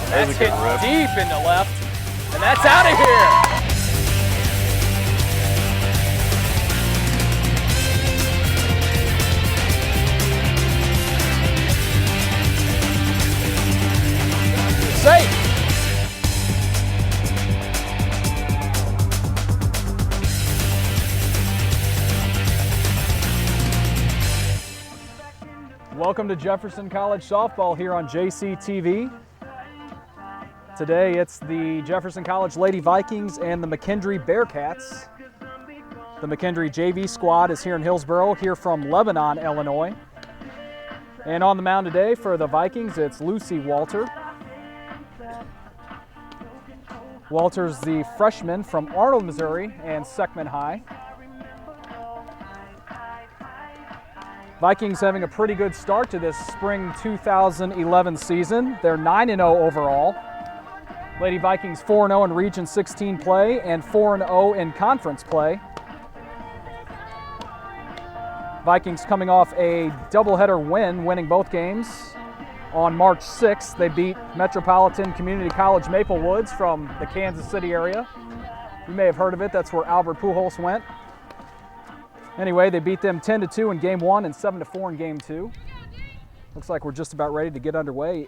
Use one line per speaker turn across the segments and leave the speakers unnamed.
That's hit deep into left, and that's out of here. Safe. Welcome to Jefferson College softball here on JCTV. Today it's the Jefferson College Lady Vikings and the McKendree Bearcats. The McKendree JV squad is here in Hillsboro, here from Lebanon, Illinois. And on the mound today for the Vikings, it's Lucy Walter. Walter's the freshman from Arnold, Missouri, and Seckman High. Vikings having a pretty good start to this spring 2011 season. They're 9-0 overall. Lady Vikings 4-0 in Region 16 play and 4-0 in conference play. Vikings coming off a doubleheader win, winning both games. On March 6th, they beat Metropolitan Community College Maple Woods from the Kansas City area. You may have heard of it. That's where Albert Pujols went. Anyway, they beat them 10-2 in Game 1 and 7-4 in Game 2. Looks like we're just about ready to get underway.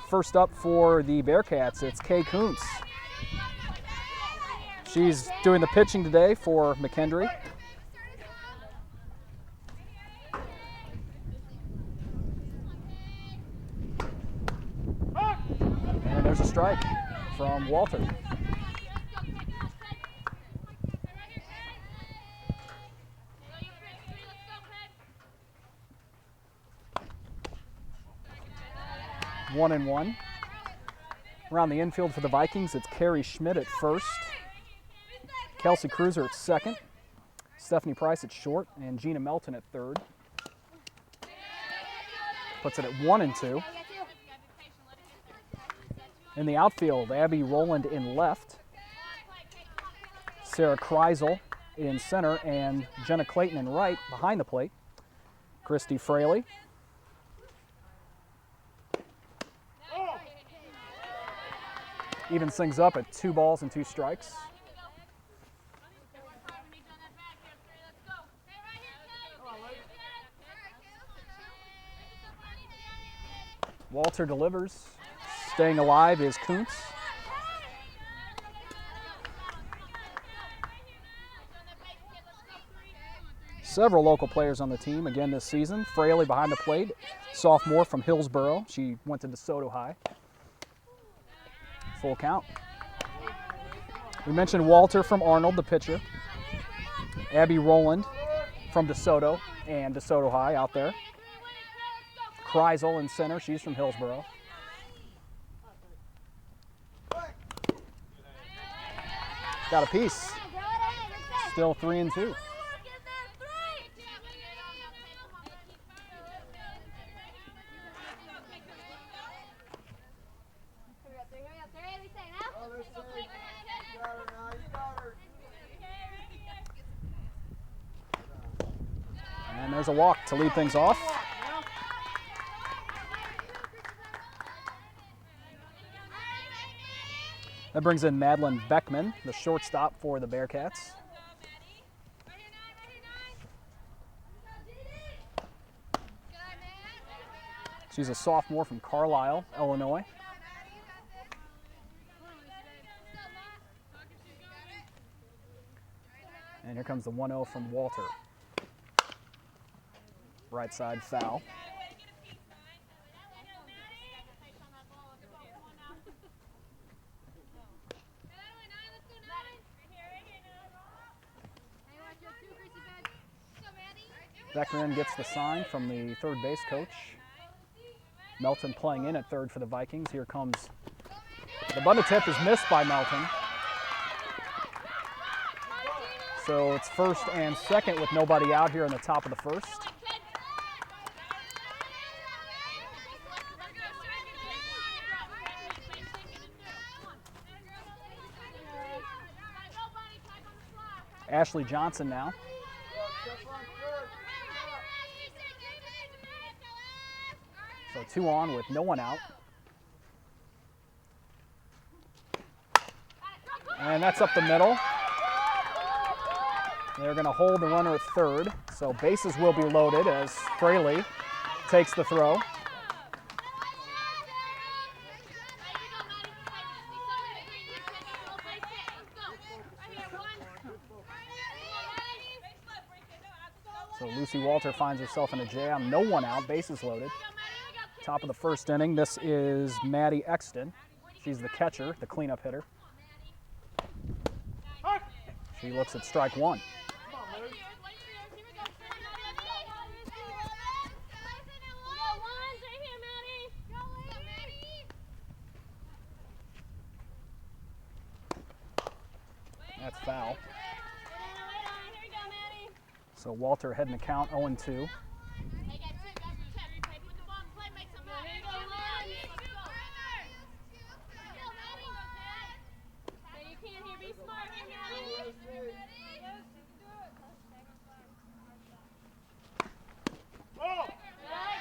First up for the Bearcats, it's Kay Kuntz. She's doing the pitching today for McKendree. And there's a strike from Walter. One and one. Around the infield for the Vikings, it's Carrie Schmidt at first, Kelsey Cruiser at second, Stephanie Price at short, and Gina Melton at third. Puts it at 1-2. In the outfield, Abby Rowland in left, Sarah Kreisel in center, and Jenna Clayton in right behind the plate. Christy Fraley. Evens things up at 2 balls and 2 strikes. Walter delivers. Staying alive is Kuntz. Several local players on the team again this season. Fraley behind the plate, sophomore from Hillsboro. She went to DeSoto High. Full count. We mentioned Walter from Arnold, the pitcher. Abby Rowland from DeSoto and DeSoto High out there. Kreisel in center, she's from Hillsboro. Got a piece. Still 3-2. And there's a walk to lead things off. That brings in Madeline Beckman, the shortstop for the Bearcats. She's a sophomore from Carlisle, Illinois. And here comes the 1-0 from Walter. Right side foul. Beckman gets the sign from the third base coach. Melton playing in at third for the Vikings. Here comes the bunt tip is missed by Melton. So it's first and second with nobody out here in the top of the first. Ashley Johnson now. So 2 on with no one out. And that's up the middle. They're going to hold the runner at third, so bases will be loaded as Fraley takes the throw. So Lucy Walter finds herself in a jam. No one out, bases loaded. Top of the first inning, this is Maddie Exton. She's the catcher, the cleanup hitter. She looks at strike one. That's foul. So Walter heading the count 0-2.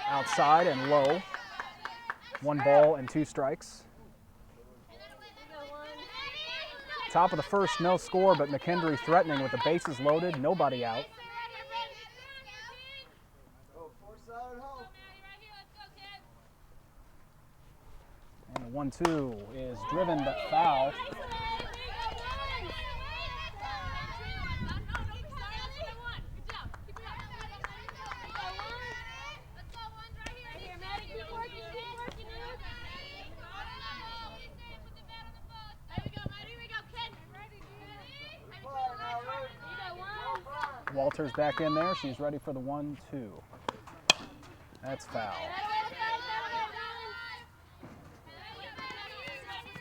Outside and low. 1 ball and 2 strikes. Top of the first, no score, but McKendree threatening with the bases loaded, nobody out. And the 1-2 is driven but foul. Walter's back in there. She's ready for the 1-2. That's foul.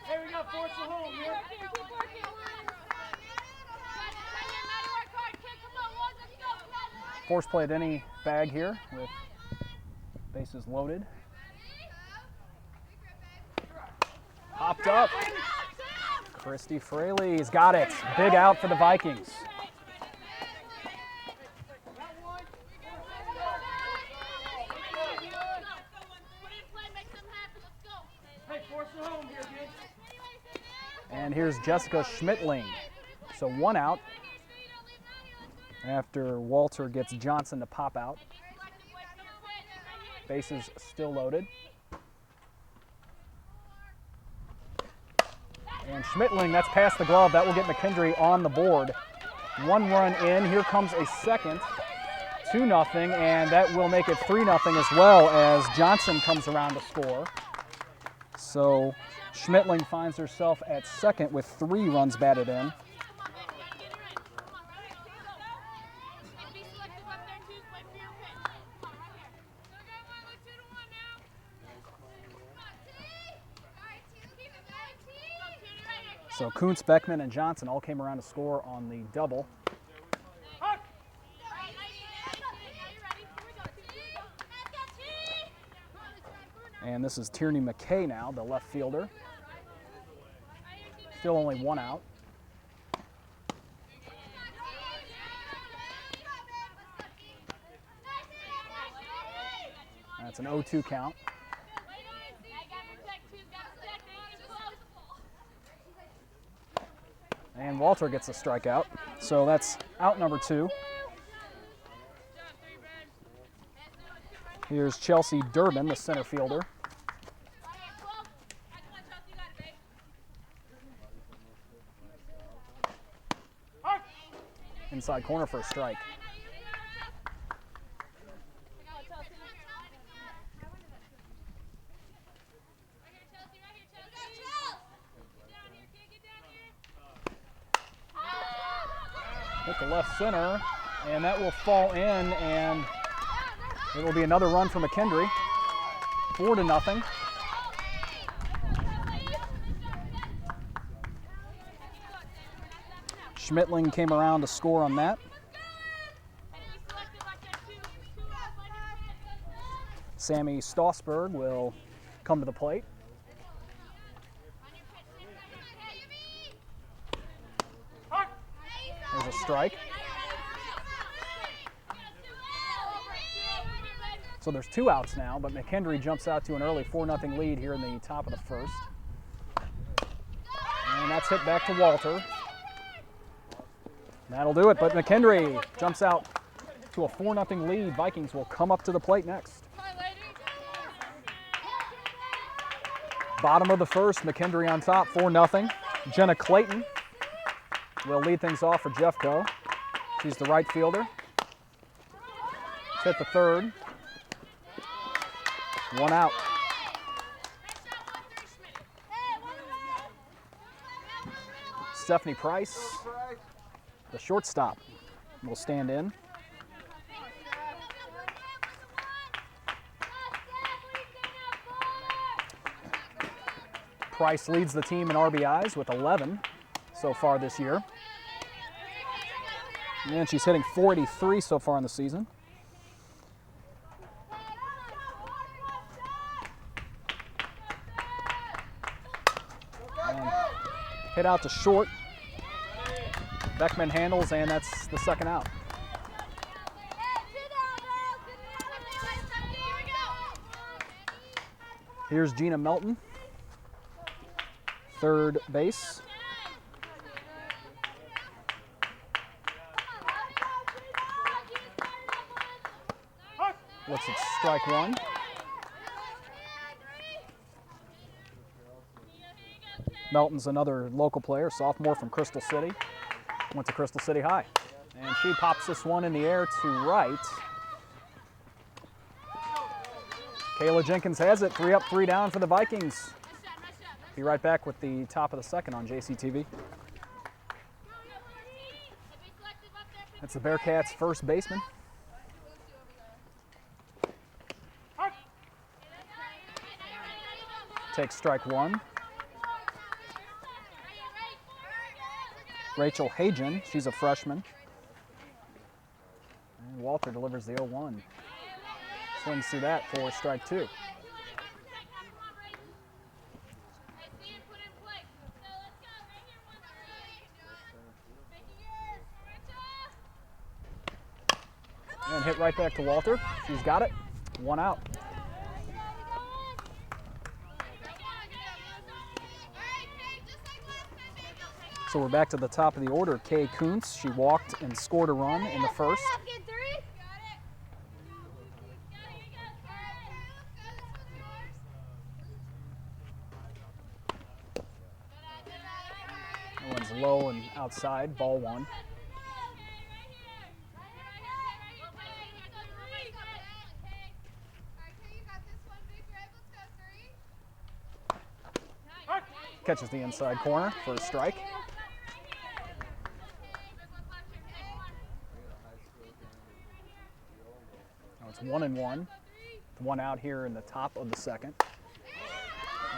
Here we go, force the home here.
Force play at any bag here with bases loaded. Popped up. Christy Fraley's got it. Big out for the Vikings. And here's Jessica Schmittling. So 1 out after Walter gets Johnson to pop out. Bases still loaded. And Schmittling, that's past the glove. That will get McKendree on the board. 1 run in. Here comes a second. 2-0, and that will make it 3-0 as well as Johnson comes around to score. So Schmittling finds herself at second with 3 runs batted in. So Kuntz, Beckman, and Johnson all came around to score on the double. And this is Tierney McKay now, the left fielder. Still only 1 out. That's an 0-2 count. And Walter gets a strikeout. So that's out number 2. Here's Chelsea Durbin, the center fielder. Inside corner for a strike. Hit the left center, and that will fall in, and it will be another run for McKendree. 4-0. Schmittling came around to score on that. Sammy Stossberg will come to the plate. There's a strike. So there's 2 outs now, but McKendree jumps out to an early 4-0 lead here in the top of the first. And that's that's hit back to Walter. That'll do it, but McKendree jumps out to a 4-0 lead. Vikings will come up to the plate next. Bottom of the first, McKendree on top, 4-0. Jenna Clayton will lead things off for Jeffco. She's the right fielder. Hit the third. 1 out. Stephanie Price, the shortstop, will stand in. Price leads the team in RBIs with 11 so far this year. And she's hitting .483 so far in the season. And hit out to short. Beckman handles, and that's the second out. Here's Gina Melton, third base. Looks at strike one. Melton's another local player, sophomore from Crystal City. Went to Crystal City High. And she pops this one in the air to right. Kayla Jenkins has it, 3 up, 3 down for the Vikings. Be right back with the top of the second on JCTV. That's the Bearcats' first baseman. Takes strike one. Rachel Hagen, she's a freshman. And Walter delivers the 0-1. Swings through that for strike two. And hit right back to Walter. She's got it. 1 out. So we're back to the top of the order. Kay Kuntz, she walked and scored a run in the first. That one's low and outside, ball one. Catches the inside corner for a strike. Now it's 1-1. 1 out here in the top of the second.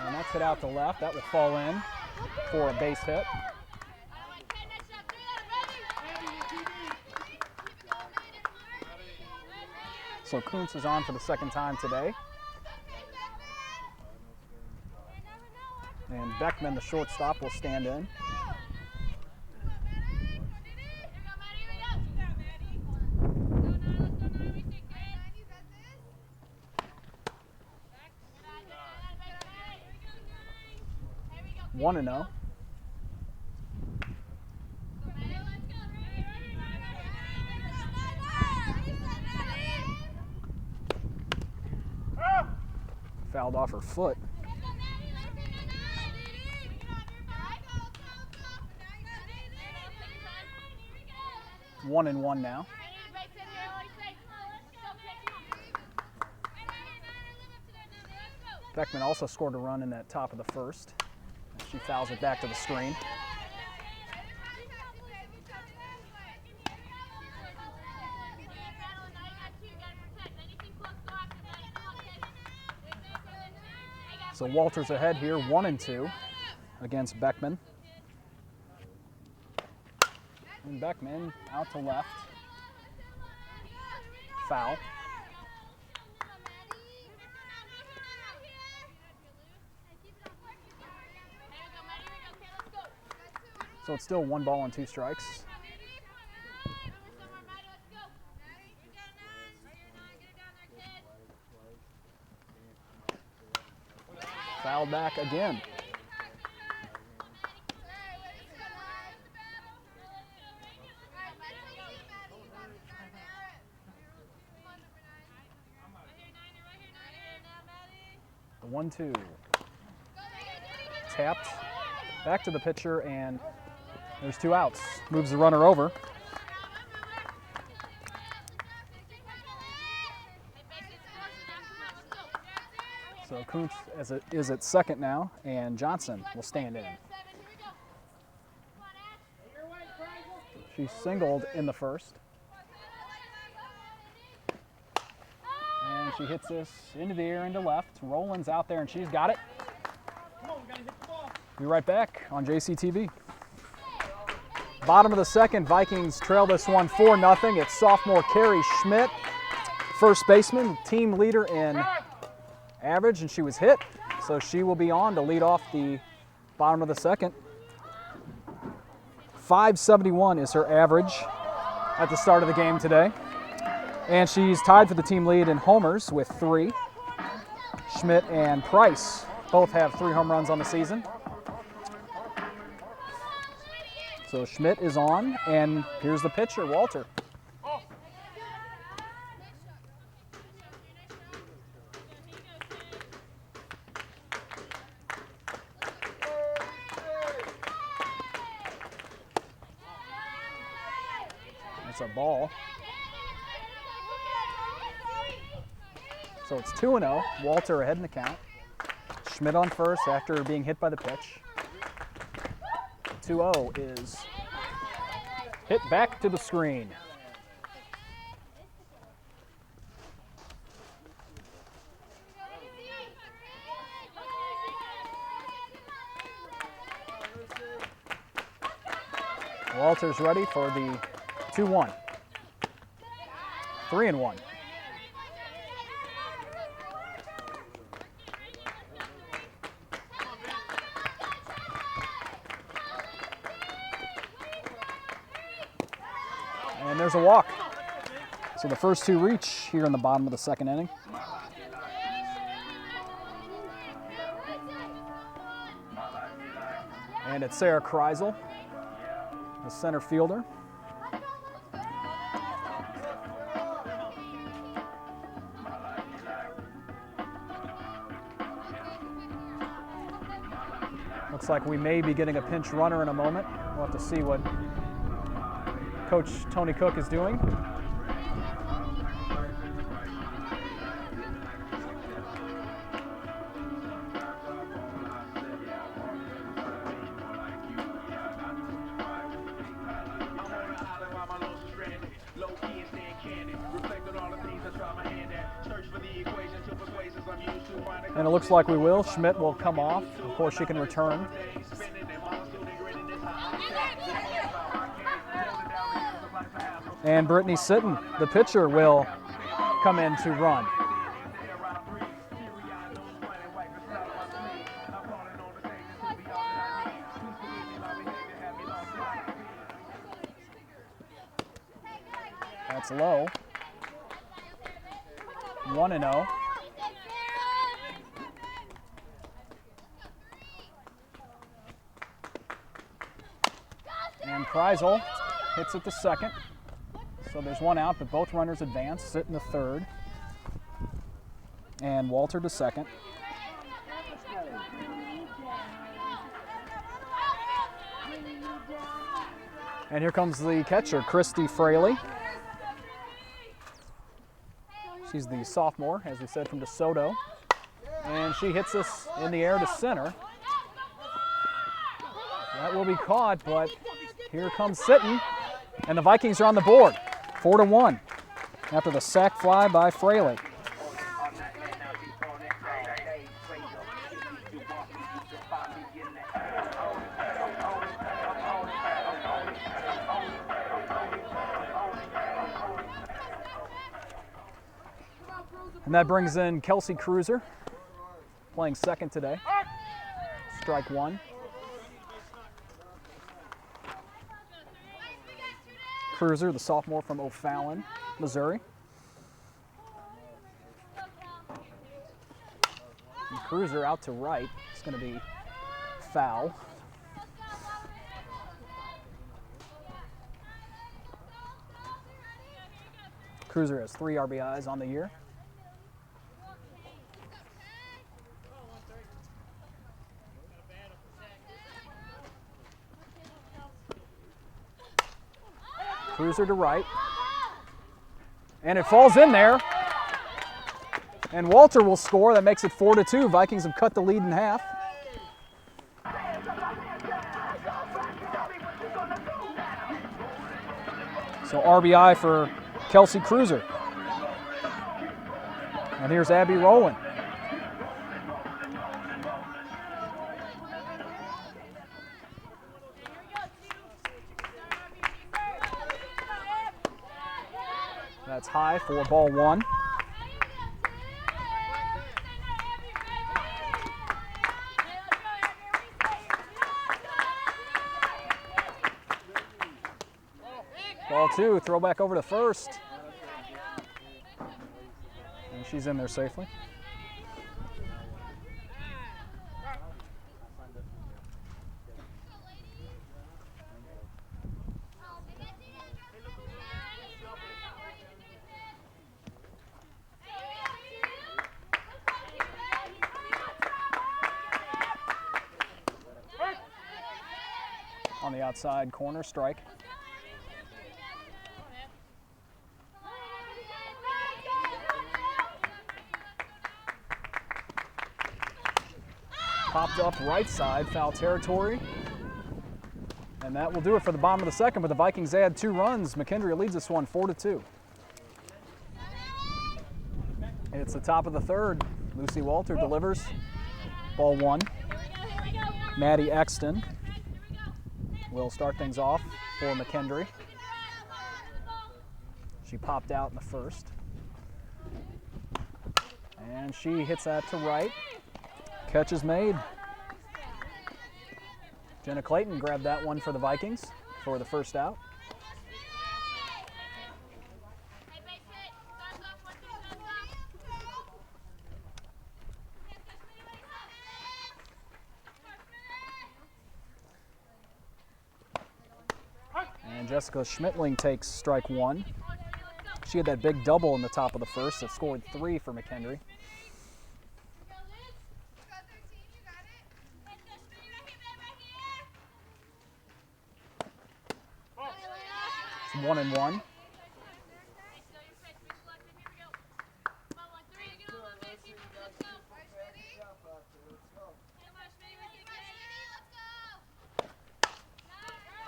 And that's hit out to left. That will fall in for a base hit. So Kuntz is on for the second time today. And Beckman, the shortstop, will stand in. One and 0. Fouled off her foot. 1-1 now. Beckman also scored a run in that top of the first. She fouls it back to the screen. So Walter's ahead here, 1-2 against Beckman. And Beckman out to left. Foul. So it's still 1 ball and 2 strikes. Foul back again. 1-2. Tapped. Back to the pitcher, and there's 2 outs. Moves the runner over. So Kuntz is at second now, and Johnson will stand in. She singled in the first. And she hits this into the air, into left. Roland's out there, and she's got it. Be right back on JCTV. Bottom of the second, Vikings trail this one 4-0. It's sophomore Carrie Schmidt, first baseman, team leader in average, and she was hit. So she will be on to lead off the bottom of the second. 571 is her average at the start of the game today. And she's tied for the team lead in homers with 3. Schmidt and Price both have 3 home runs on the season. So Schmidt is on, and here's the pitcher, Walter. It's a ball. So it's 2-0. Walter ahead in the count. Schmidt on first after being hit by the pitch. 2-0 is hit back to the screen. Walter's ready for the 2-1. 3-1. And there's a walk. So the first 2 reach here in the bottom of the second inning. And it's Sarah Kreisel, the center fielder. Looks like we may be getting a pinch runner in a moment. We'll have to see what Coach Tony Cook is doing. And it looks like we will. Schmidt will come off. Of course, she can return. And Brittany Sitton, the pitcher, will come in to run. That's low. 1-0. And Kreisel hits it to second. So there's 1 out, but both runners advance. Sit in the third. And Walter to second. And here comes the catcher, Christy Fraley. She's the sophomore, as we said, from DeSoto. And she hits this in the air to center. That will be caught, but here comes Sitton. And the Vikings are on the board, 4-1, after the sac fly by Fraley. And that brings in Kelsey Cruiser, playing second today. Strike 1. Cruiser, the sophomore from O'Fallon, Missouri. And Cruiser out to right. It's going to be foul. Cruiser has 3 RBIs on the year. Cruiser to right. And it falls in there. And Walter will score. That makes it 4-2. Vikings have cut the lead in half. So RBI for Kelsey Cruiser. And here's Abby Rowland. That's high for ball one. Ball two, throw back over to first. And she's in there safely. On the outside corner, strike. Popped up right side, foul territory. And that will do it for the bottom of the second, but the Vikings add 2 runs. McKendree leads this one 4-2. It's the top of the third. Lucy Walter delivers. Ball one. Maddie Exton will start things off for McKendree. She popped out in the first. And she hits that to right. Catch is made. Jenna Clayton grabbed that one for the Vikings for the first out. And Jessica Schmittling takes strike one. She had that big double in the top of the first that scored 3 for McKendree. It's 1-1.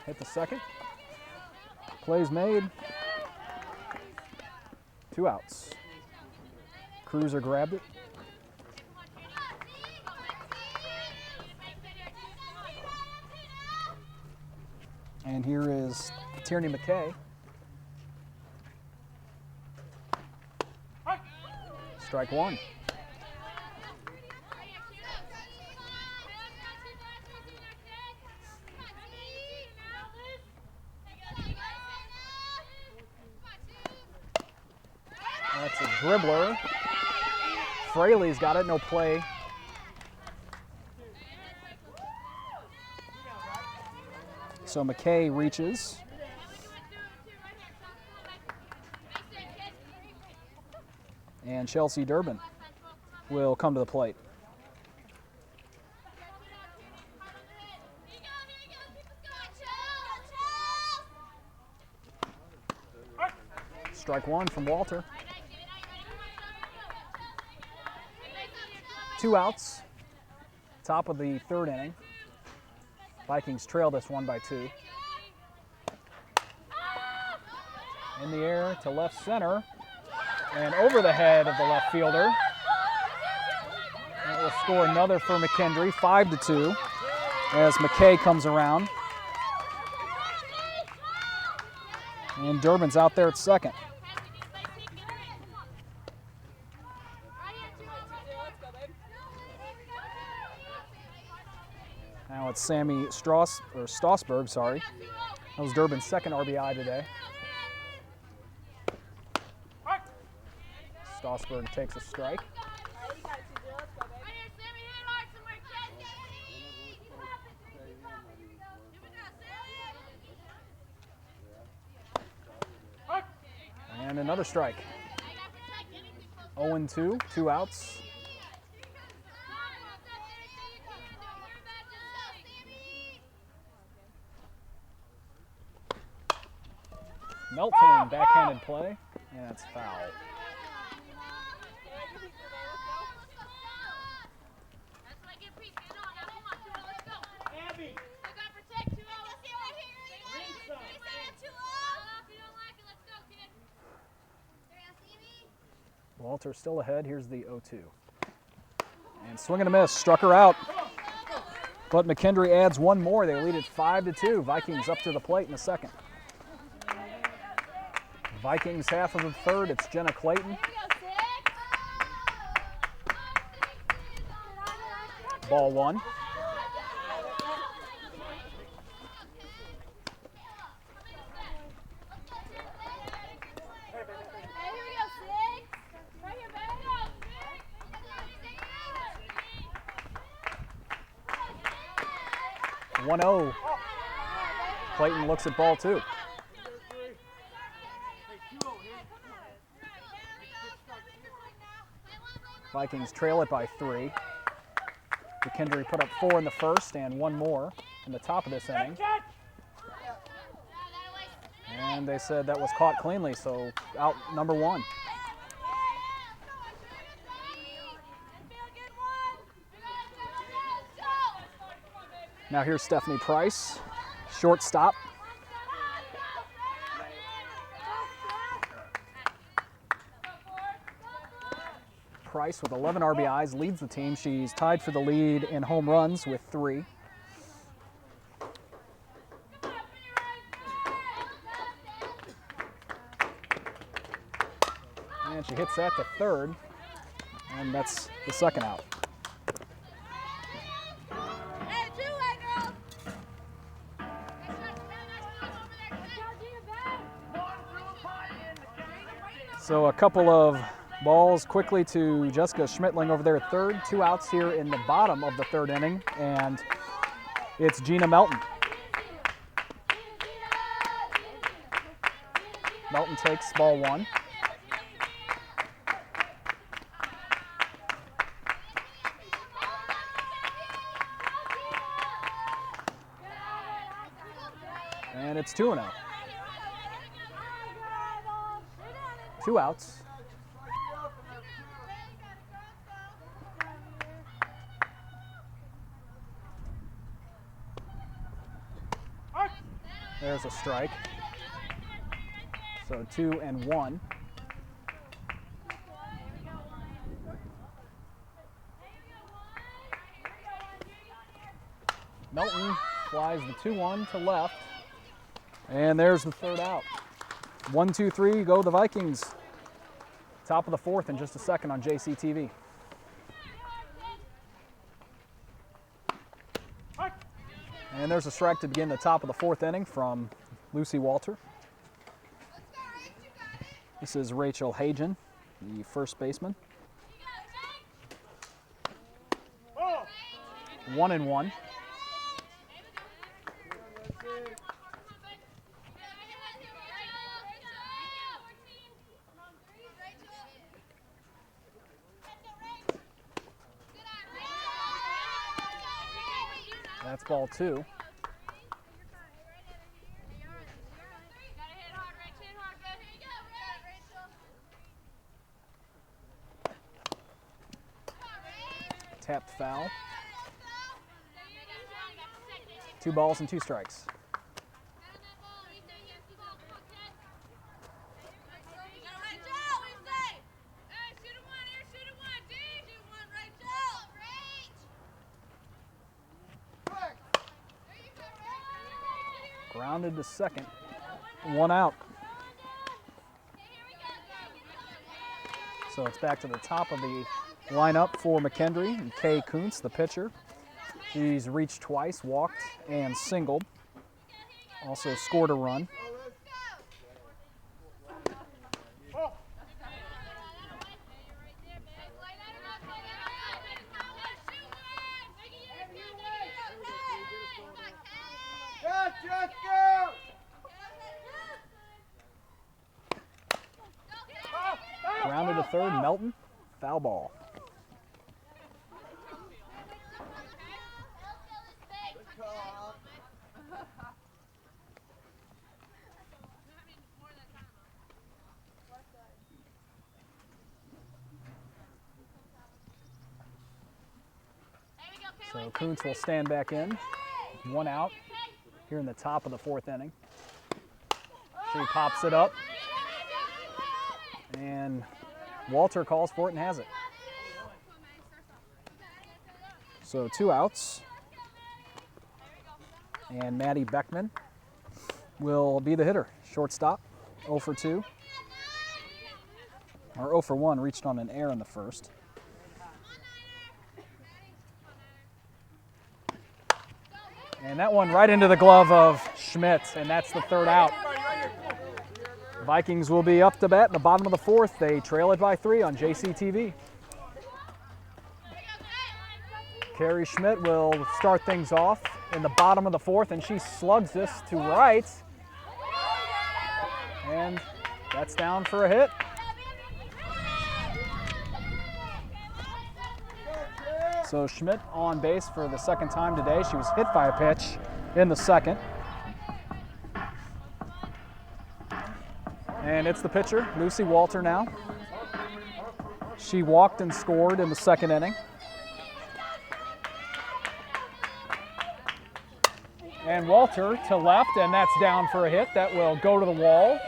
Hit the second. Play's made. 2 outs. Cruiser grabbed it. And here is Tierney McKay. Strike one. That's a dribbler. Fraley's got it, no play. So McKay reaches. And Chelsea Durbin will come to the plate. Strike one from Walter. 2 outs. Top of the third inning. Vikings trail this one by 2. In the air to left center. And over the head of the left fielder. That will score another for McKendree, 5-2, as McKay comes around. And Durbin's out there at second. Now it's Sammy Stossberg, sorry. That was Durbin's second RBI today. Stossberg takes a strike. And another strike. 0-2, 2 outs. Melton, backhanded play, and it's foul. Walter still ahead. Here's the 0-2. And swing and a miss. Struck her out. But McKendree adds one more. They lead it 5-2. Vikings up to the plate in the second. Vikings half of the third. It's Jenna Clayton. Ball one. Clayton looks at ball two. Vikings trail it by 3. McKendree put up 4 in the first and 1 more in the top of this inning. And they said that was caught cleanly, so out number 1. Now here's Stephanie Price, shortstop. Price with 11 RBIs leads the team. She's tied for the lead in home runs with 3. And she hits that to third, and that's the second out. So a couple of balls quickly to Jessica Schmittling over there at third. 2 outs here in the bottom of the third inning, and it's Gina Melton. Melton takes ball 1. And it's 2-0. 2 outs. There's a strike. So 2-1. Melton flies the 2-1 to left. And there's the third out. 1-2-3 go the Vikings. Top of the fourth in just a second on JCTV. And there's a strike to begin the top of the fourth inning from Lucy Walter. This is Rachel Hagen, the first baseman. 1-1. That's ball 2. Tapped foul. 2 balls and 2 strikes. Grounded to second. 1 out. So it's back to the top of the lineup for McKendree and Kay Kuntz, the pitcher. She's reached twice, walked, and singled. Also scored a run. Grounded to third, Melton, foul ball. So Kuntz will stand back in. 1 out here in the top of the 4th inning. She pops it up. And Walter calls for it and has it. So 2 outs. And Maddie Beckman will be the hitter. Shortstop, 0 for 2. Or 0 for 1, reached on an error in the first. And that one right into the glove of Schmidt, and that's the 3rd out. Vikings will be up to bat in the bottom of the 4th. They trail it by 3 on JCTV. Carrie Schmidt will start things off in the bottom of the 4th, and she slugs this to right. And that's down for a hit. So Schmidt on base for the 2nd time today. She was hit by a pitch in the 2nd. And it's the pitcher, Lucy Walter now. She walked and scored in the 2nd inning. And Walter to left, and that's down for a hit. That will go to the wall.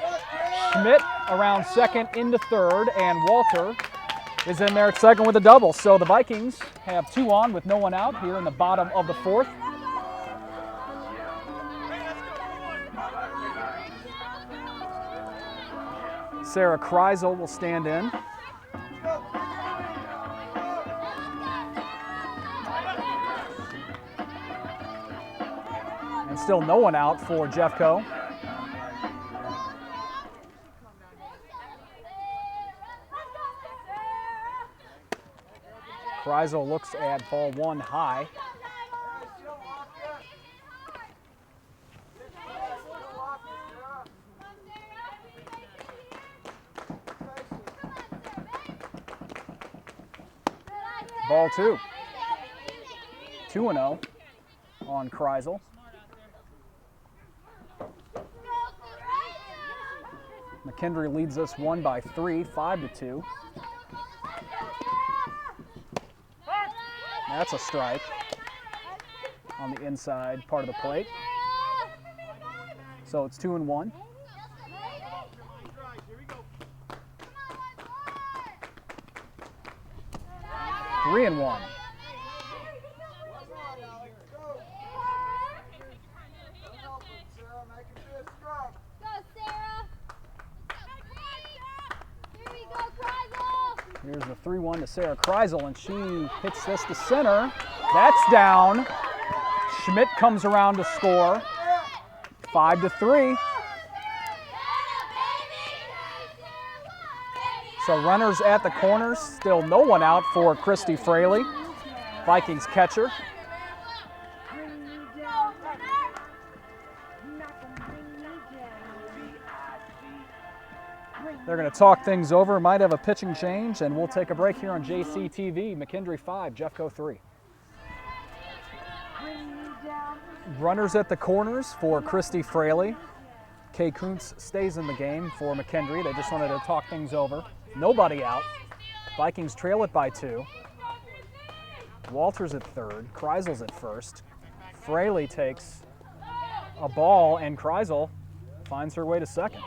Schmidt around 2nd into 3rd, and Walter is in there at 2nd with a double. So the Vikings have 2 on with no one out here in the bottom of the 4th. Sarah Kreisel will stand in. And still no one out for Jeffco. Kreisel looks at ball 1 high. Ball 2. 2-0 on Kreisel. McKendree leads us 1 by 3, 5-2. That's a strike on the inside part of the plate. So it's 2-1. Three and 1. Here's the 3-1 to Sarah Kreisel, and she hits this to center. That's down. Schmidt comes around to score. 5-3. So runners at the corners, still no one out for Christy Fraley, Vikings catcher. They're going to talk things over, might have a pitching change, and we'll take a break here on JCTV. McKendree 5, Jeffco 3. Runners at the corners for Christy Fraley. Kay Kuntz stays in the game for McKendree. They just wanted to talk things over. Nobody out. Vikings trail it by 2. Walter's at 3rd. Kreisel's at 1st. Fraley takes a ball, and Kreisel finds her way to 2nd.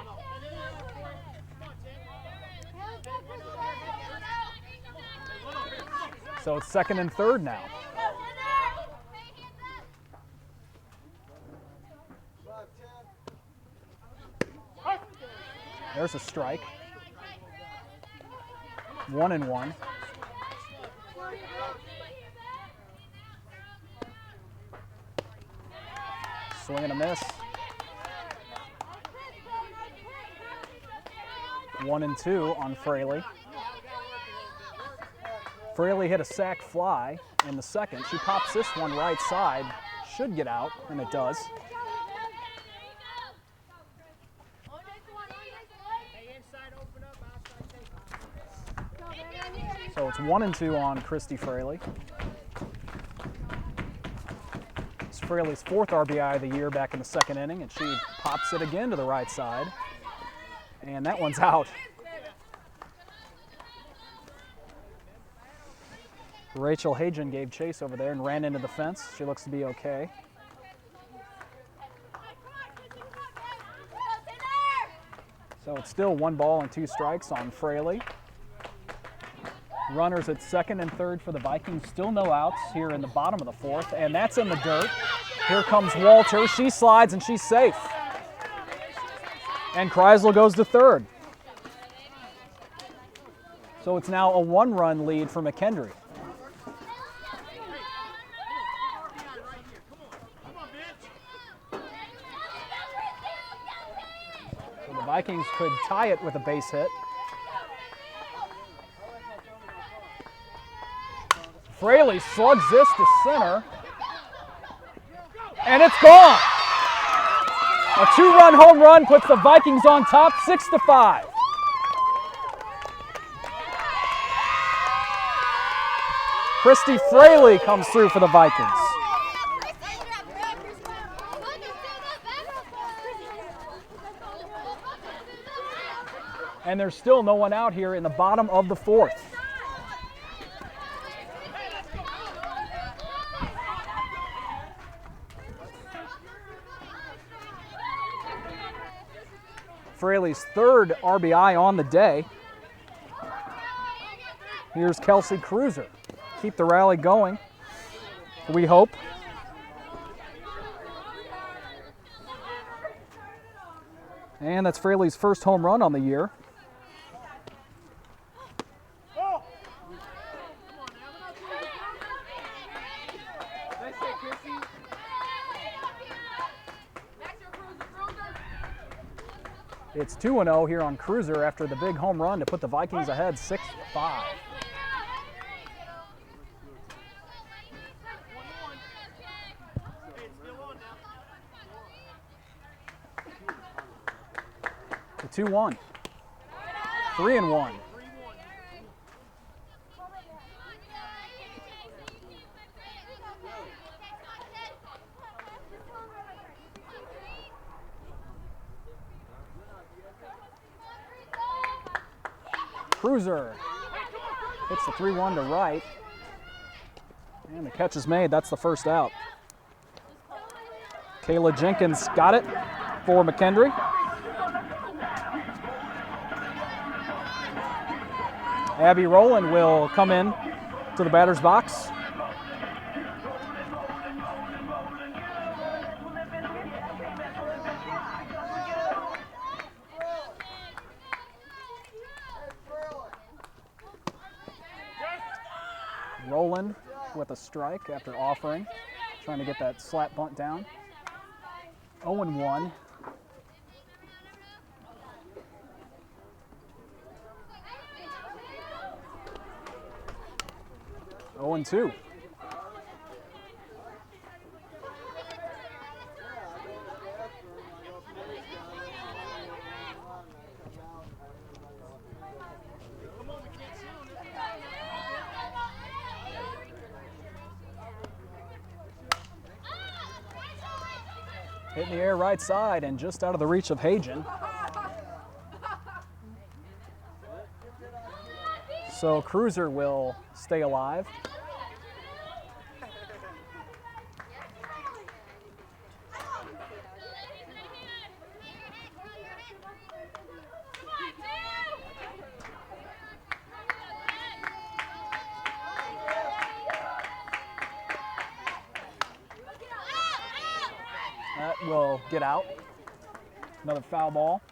So it's 2nd and 3rd now. There's a strike. 1-1. Swing and a miss. 1-2 on Fraley. Fraley hit a sac fly in the 2nd. She pops this one right side. Should get out, and it does. So it's 1-2 on Christy Fraley. It's Fraley's 4th RBI of the year back in the 2nd inning, and she pops it again to the right side. And that one's out. Rachel Hagen gave chase over there and ran into the fence. She looks to be okay. So it's still 1 ball and 2 strikes on Fraley. Runners at second and third for the Vikings. Still no outs here in the bottom of the 4th, and that's in the dirt. Here comes Walter. She slides and she's safe. And Kreisel goes to third. So it's now a 1-run lead for McKendree. So the Vikings could tie it with a base hit. Fraley slugs this to center. And it's gone. A 2-run home run puts the Vikings on top, 6-5. Christy Fraley comes through for the Vikings. And there's still no one out here in the bottom of the 4th. Fraley's 3rd RBI on the day. Here's Kelsey Cruiser. Keep the rally going, we hope. And that's Fraley's first home run on the year. It's 2-0 here on Cruiser after the big home run to put the Vikings ahead 6-5. 2-1. 3-1. Cruiser hits the 3-1 to right. And the catch is made. That's the first out. Kayla Jenkins got it for McKendree. Abby Rowland will come in to the batter's box. Rowland with a strike after offering, trying to get that slap bunt down. 0-1. Oh, and 2. Hit in the air right side and just out of the reach of Hagen. So Cruiser will stay alive. That will get out. Another foul ball.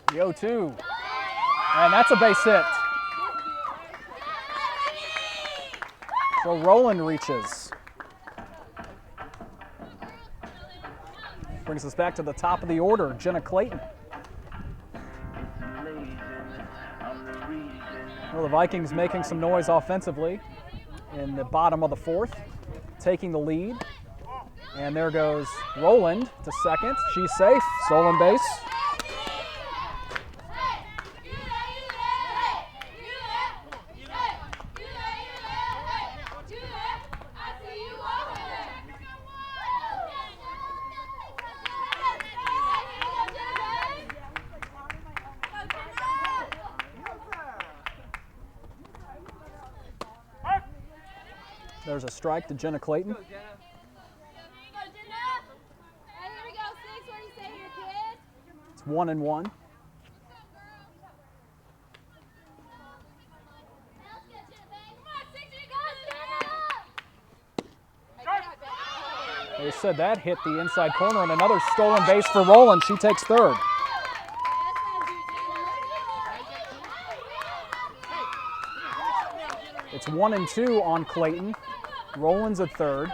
The 0-2. And that's a base hit. So Rowland reaches. Brings us back to the top of the order, Jenna Clayton. Well, the Vikings making some noise offensively in the bottom of the 4th, taking the lead. And there goes Rowland to second. She's safe, stolen base. There's a strike to Jenna Clayton.
Here we go, 6. What do you say here, kid?
It's 1-1. They said that hit the inside corner, and another stolen base for Rowland. She takes third. It's 1-2 on Clayton. Rowland's at third.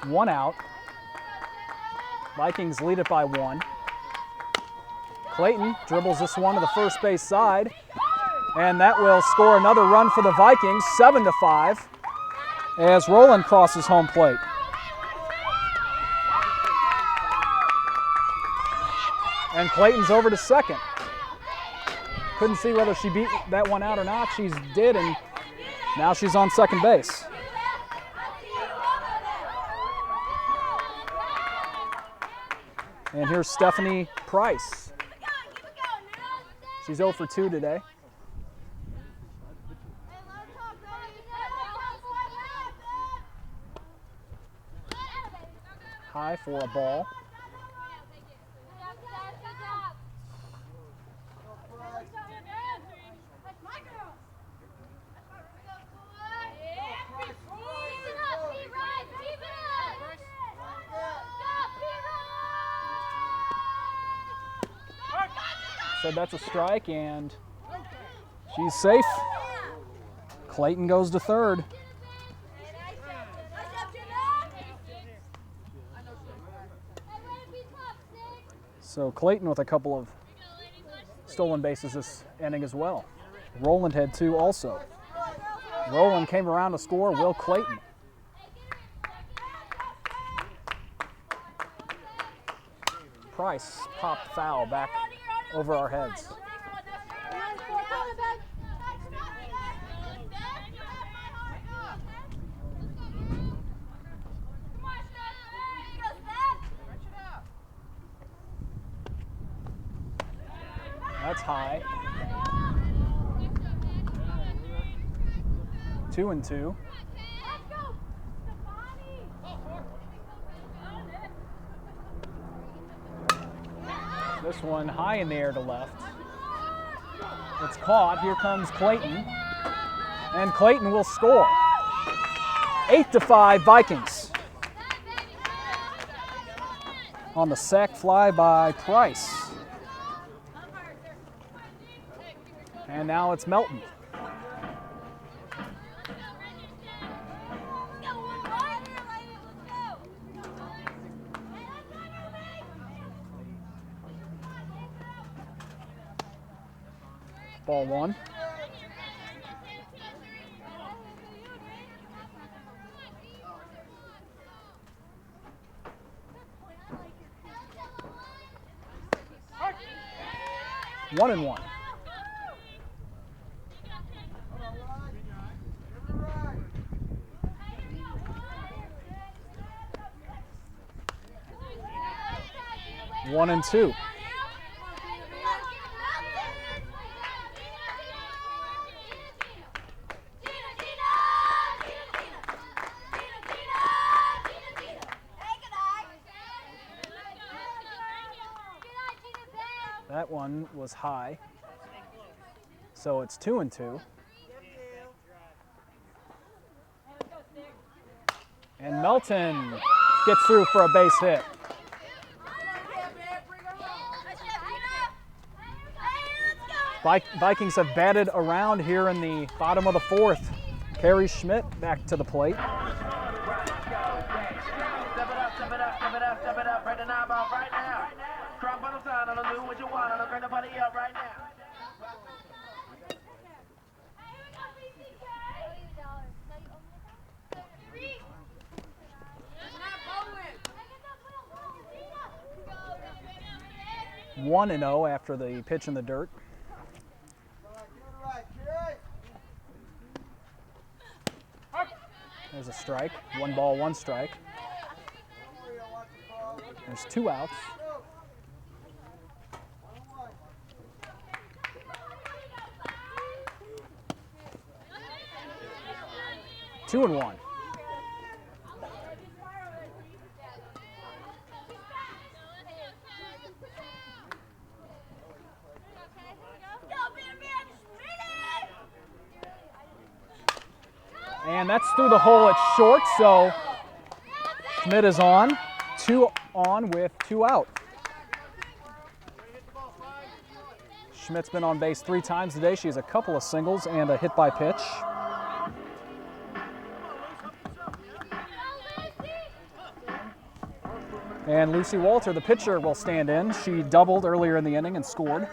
1 out. Vikings lead it by 1. Clayton dribbles this one to the first base side, and that will score another run for the Vikings, 7-5, as Rowland crosses home plate. And Clayton's over to second. Couldn't see whether she beat that one out or not. She did, and now she's on second base. And here's Stephanie Price. She's 0 for 2 today. High for a ball. Said that's a strike, and she's safe. Clayton goes to third. So Clayton with a couple of stolen bases this inning as well. Rowland had 2 also. Rowland came around to score Will Clayton. Price popped foul back over our heads. That's high. 2-2. This one high in the air to left. It's caught. Here comes Clayton. And Clayton will score. 8-5 Vikings. On the sac fly by Price. And now it's Melton. Ball 1. One and 1. One and 2. That one was high. So it's 2-2. And Melton gets through for a base hit. Vikings have batted around here in the bottom of the 4th. Carrie Schmidt back to the plate. One and 0 after the pitch in the dirt. There's a strike. 1 ball, 1 strike. There's 2 outs. Two and 1. And that's through the hole at short, so Schmidt is on. 2 on with 2 out. Schmidt's been on base 3 times today. She has a couple of singles and a hit by pitch. And Lucy Walter, the pitcher, will stand in. She doubled earlier in the inning and scored.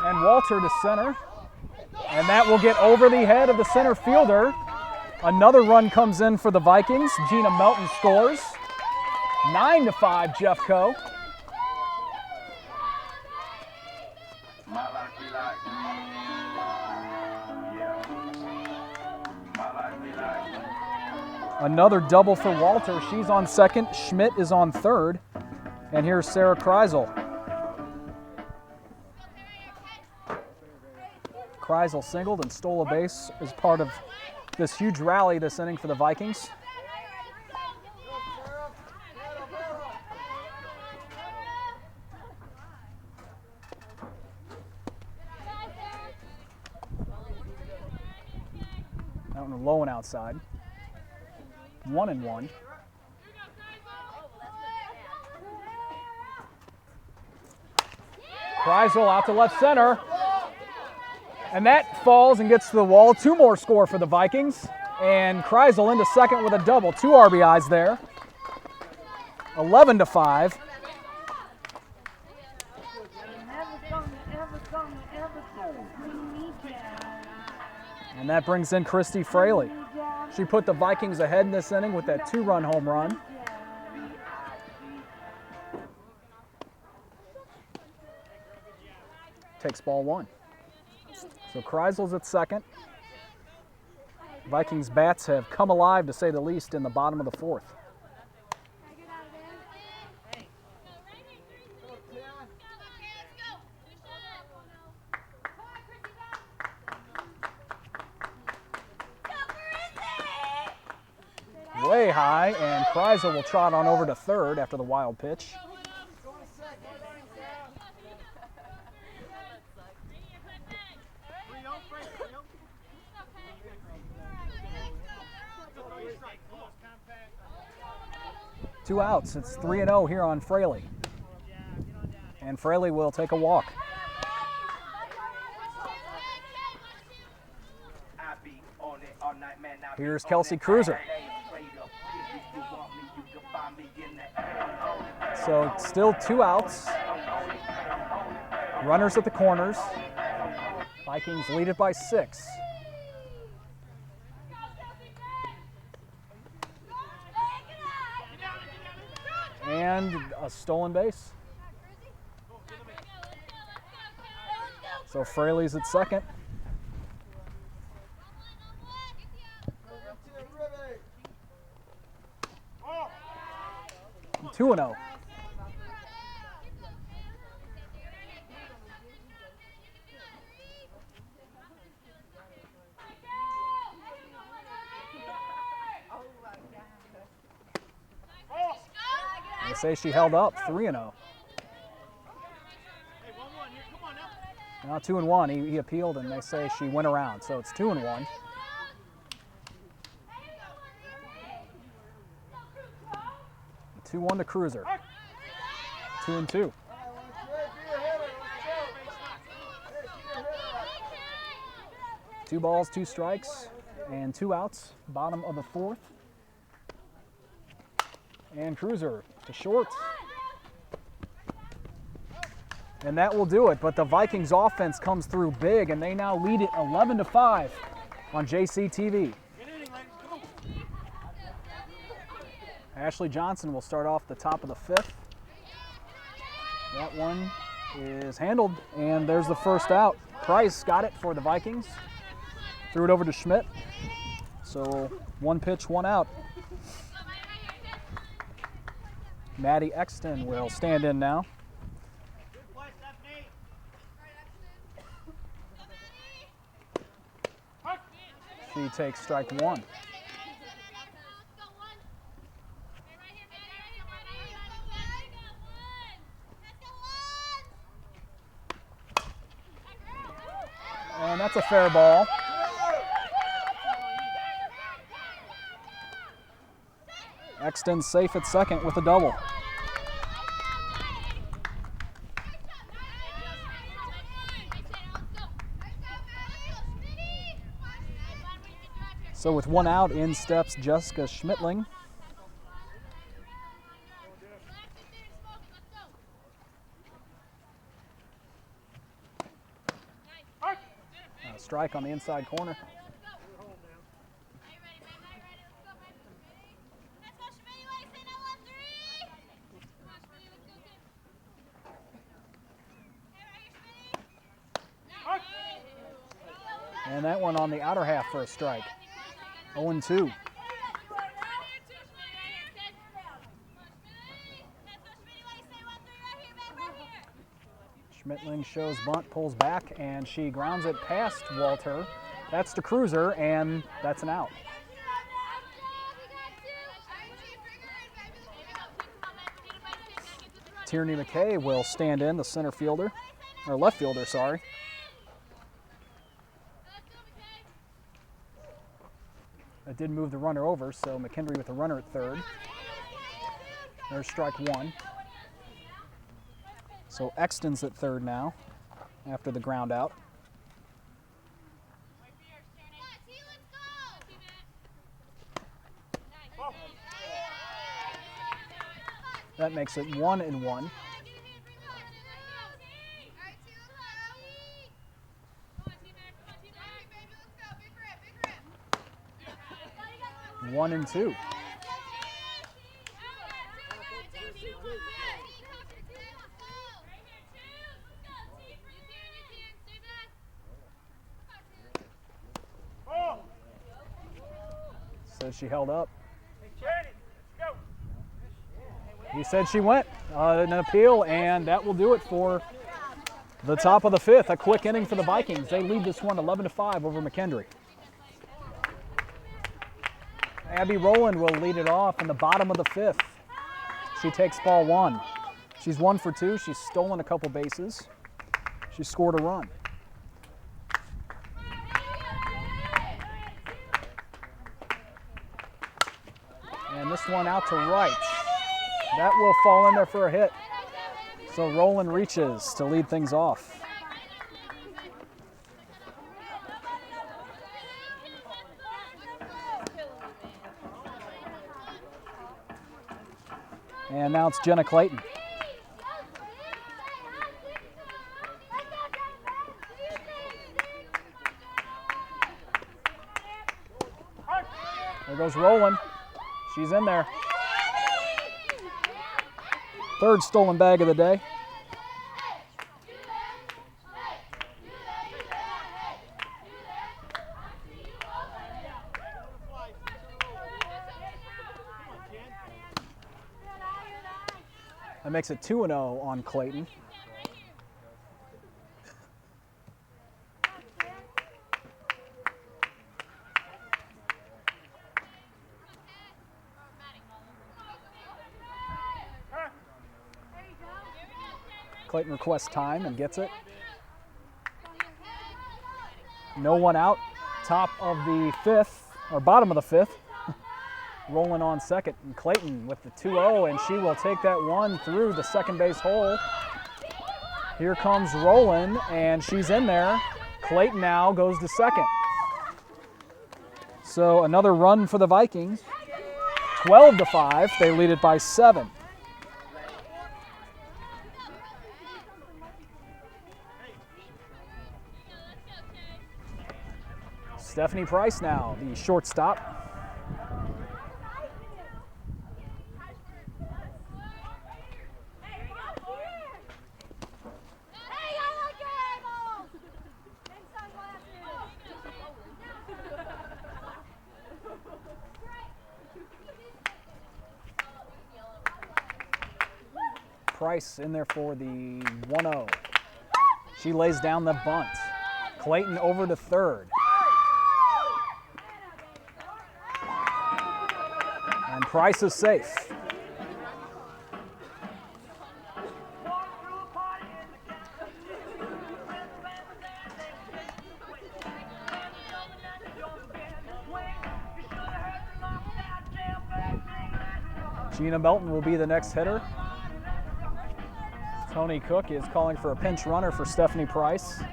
And Walter to center. And that will get over the head of the center fielder. Another run comes in for the Vikings. Gina Melton scores. 9-5 Jeffco. Another double for Walter. She's on second. Schmidt is on third. And here's Sarah Kreisel. Kreisel singled and stole a base as part of this huge rally this inning for the Vikings. Out and low and outside. 1-1. Kreisel out to left center. And that falls and gets to the wall. 2 more score for the Vikings. And Kreisel into second with a double. 2 RBIs there. 11-5. And that brings in Christy Fraley. She put the Vikings ahead in this inning with that 2-run home run. Takes ball 1. So Kreisel's at second. Vikings bats have come alive, to say the least, in the bottom of the 4th. Way high, and Kreisel will trot on over to third after the wild pitch. Two outs. It's 3-0 here on Fraley. And Fraley will take a walk. Here's Kelsey Cruiser. So still 2 outs. Runners at the corners. Vikings lead it by 6. And a stolen base. So Fraley's at second. And 2-0. They say she held up. 3-0. Now 2-1. He appealed, and they say she went around. So it's 2-1. Two 2-1 to Cruiser. 2-2. Two balls, 2 strikes, and 2 outs. Bottom of the 4th. And Cruiser to short. And that will do it, but the Vikings offense comes through big, and they now lead it 11-5 on JCTV. Ashley Johnson will start off the top of the 5th. That one is handled, and there's the first out. Price got it for the Vikings. Threw it over to Schmidt. So 1 pitch, 1 out. Maddie Exton will stand in now. She takes strike one. And that's a fair ball. Exton's safe at second with a double. So with one out, in steps Jessica Schmittling. A strike on the inside corner. And that one on the outer half for a strike. 0-2. Schmittling shows bunt, pulls back, and she grounds it past Walter. That's to Cruiser, and that's an out. Tierney McKay will stand in, the center fielder, or left fielder, sorry. That did move the runner over, so McKendree with the runner at third. There's strike one. So Exton's at third now, after the ground out. That makes it 1-1. One and two. Says she held up. He said she went. An appeal, and that will do it for the top of the fifth. A quick inning for the Vikings. They lead this one 11-5 over McKendree. Abby Rowland will lead it off in the bottom of the fifth. She takes ball one. She's 1 for 2. She's stolen a couple bases. She scored a run. And this one out to right. That will fall in there for a hit. So Rowland reaches to lead things off. And now it's Jenna Clayton. There goes Rowland. She's in there. Third stolen bag of the day. That makes it 2-0 on Clayton. Clayton requests time and gets it. No one out. Top of the fifth, or bottom of the fifth. Rowland on second, and Clayton with the 2-0, and she will take that one through the second base hole. Here comes Rowland, and she's in there. Clayton now goes to second. So another run for the Vikings. 12-5, they lead it by 7. Stephanie Price now, the shortstop. Price in there for the 1-0. She lays down the bunt. Clayton over to third. Price is safe. Gina Melton will be the next hitter. Tony Cook is calling for a pinch runner for Stephanie Price.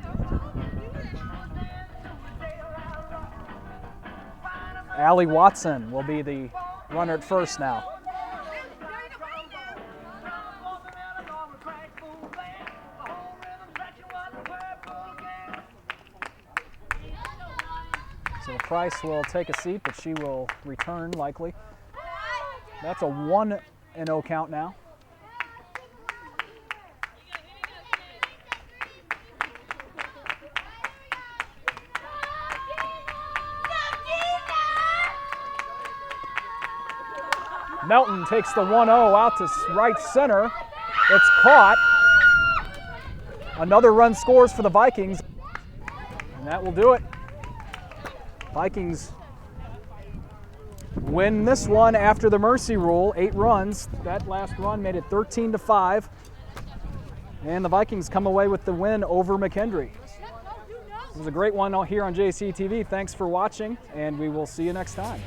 Allie Watson will be the runner at first now. So Price will take a seat, but she will return likely. That's a 1-0 count now. Melton takes the 1-0 out to right center. It's caught. Another run scores for the Vikings. And that will do it. Vikings win this one after the mercy rule, 8 runs. That last run made it 13-5. And the Vikings come away with the win over McKendree. It was a great one here on JCTV. Thanks for watching, and we will see you next time.